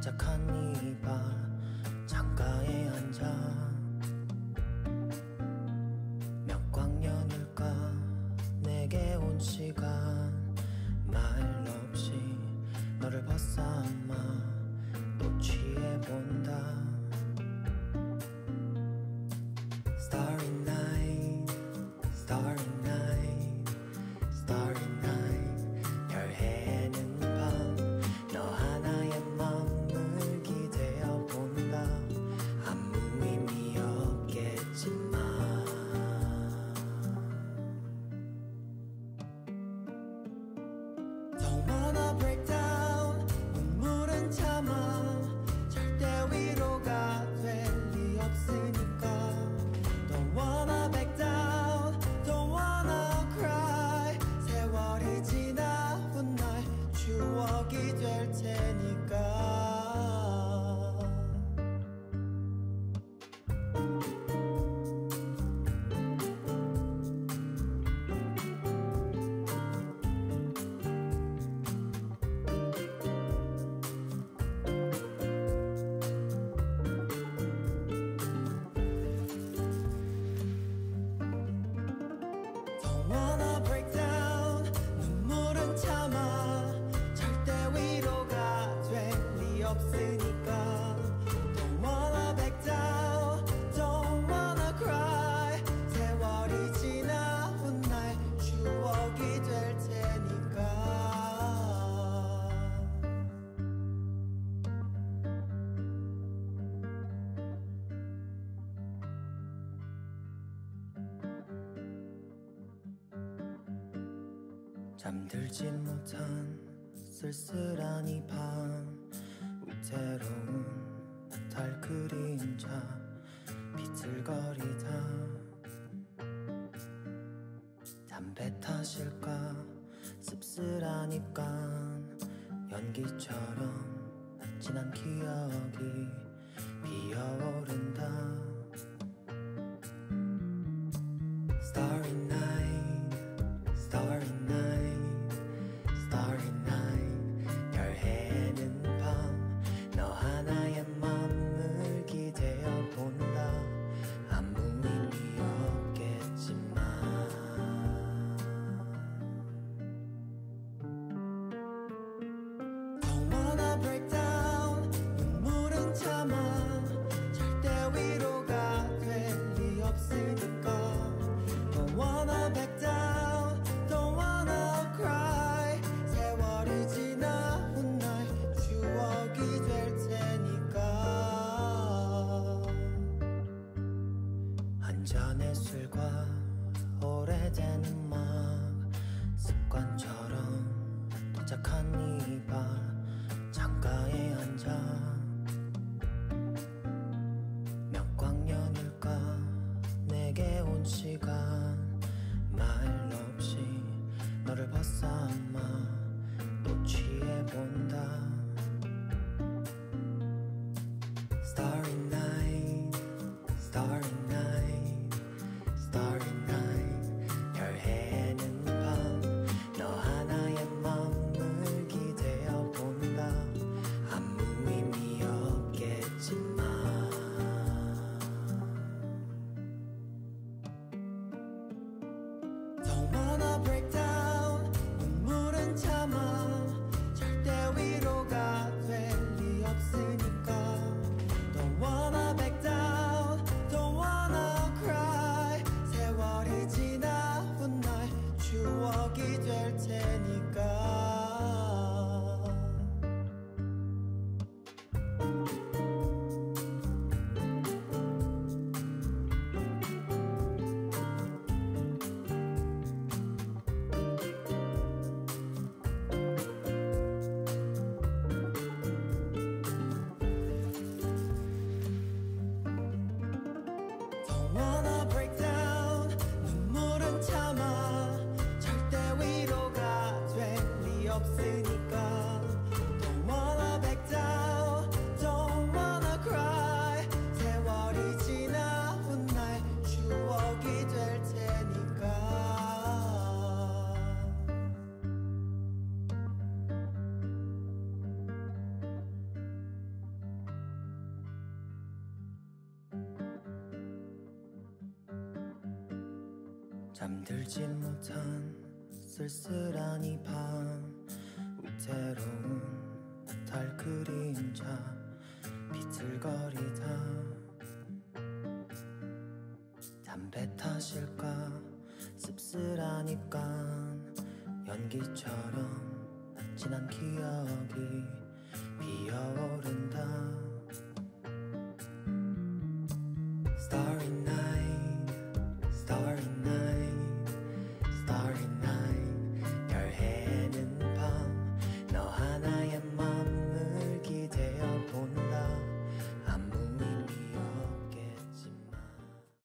도착한 이 밤 창가에 앉아 몇 광년일까 내게 온 시간 말 없이 너를 벗삼아 또 취해본다. Starry night, starry night, starry night. 별 해는 밤 너 하나의 맘을 기대어 본다. 아무 의미 없겠지만 Don't wanna break down. 눈물은 참아 절대 위로가 될 리 없으니까. Don't wanna back down. Don't wanna cry. 세월이 지나 훗날 추억이 될 테니까. Don't wanna break down. 눈물은 참아 절대 위로가 될 리 없으니까. Don't wanna back down. Don't wanna cry. 세월이 지나 훗날 추억이 될 테니까. 잠들지 못한 쓸쓸한 이 밤 위태로운 달 그림자 비틀거리다. 담배 탓일까 씁쓸한 입간 연기처럼 진한 기억이 피어오른다. Starry night, starry night, starry night. 별 해는 밤 너 하나의 맘을 기대어 본다. 아무 의미 없겠지만 Don't wanna break down. 눈물은 참아 절대 위로가 될 리 없으니까. Don't wanna back down. Don't wanna cry. 세월이 지나 훗날 추억이 될 테니까. 한 잔의 술과 오래된 음악 습관처럼 도착한 이 밤 창가에 앉아 몇 광년일까 내게 온 시간 말 없이 너를 벗삼아 또 취해본다. Starry night, starry night, starry night. 별 해는 잠들지 못한 쓸쓸한 이 밤 위태로운 달 그림자 비틀거리다 담배 탓일까 씁쓸한 입간 연기처럼 진한 기억이